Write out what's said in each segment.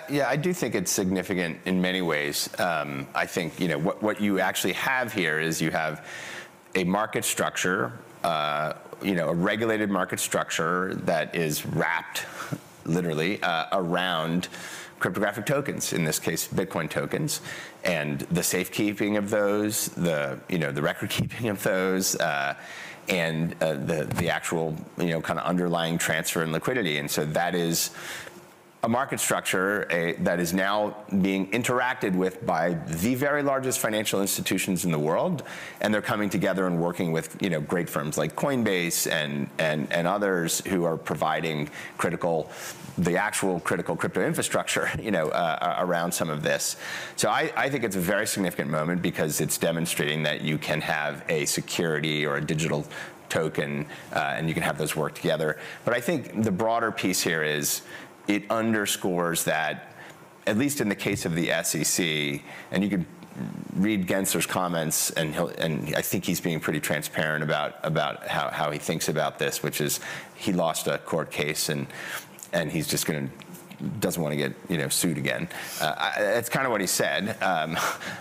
Yeah, I do think it's significant in many ways. I think what you actually have here is you have a market structure, a regulated market structure that is wrapped, literally, around cryptographic tokens. In this case, Bitcoin tokens, and the safekeeping of those, the record keeping of those. And the actual kind of underlying transfer and liquidity, and so that is a market structure that is now being interacted with by the very largest financial institutions in the world, and they're coming together and working with great firms like Coinbase and others who are providing the actual critical crypto infrastructure around some of this. So I think it's a very significant moment because it's demonstrating that you can have a security or a digital token and you can have those work together. But I think the broader piece here is it underscores that, at least in the case of the SEC, and you can read Gensler's comments, and I think he's being pretty transparent about how he thinks about this, which is he lost a court case and he's just doesn't want to get sued again. That's kind of what he said,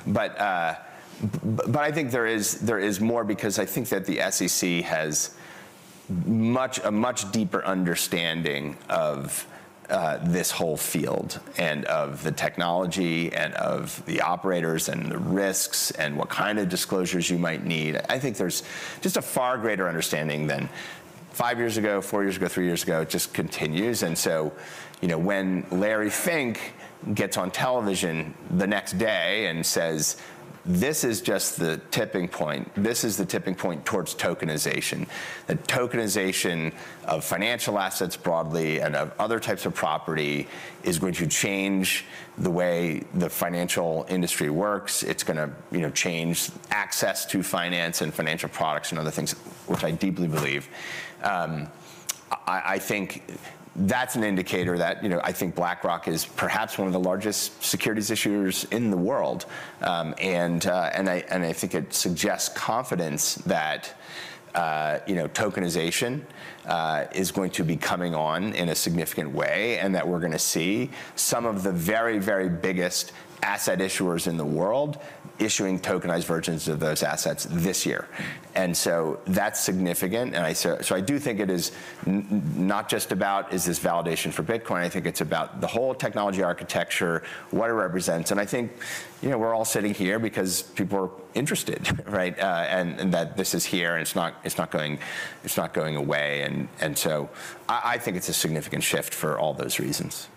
but I think there is more, because I think that the SEC has a much deeper understanding of this whole field and of the technology and of the operators and the risks and what kind of disclosures you might need. I think there's just a far greater understanding than 5 years ago, 4 years ago, 3 years ago. It just continues. And so, when Larry Fink gets on television the next day and says, this is just the tipping point. This is the tipping point towards tokenization. The tokenization of financial assets broadly and of other types of property is going to change the way the financial industry works. It's going to, change access to finance and financial products and other things, which I deeply believe. I think that's an indicator that I think BlackRock is perhaps one of the largest securities issuers in the world, and I think it suggests confidence that tokenization is going to be coming on in a significant way, and that we're going to see some of the very, very biggest asset issuers in the world issuing tokenized versions of those assets this year. And so that's significant. And so I do think it is not just about, is this validation for Bitcoin? I think it's about the whole technology architecture, what it represents. And I think, we're all sitting here because people are interested, right? And that this is here, and it's not going away. And so I think it's a significant shift for all those reasons.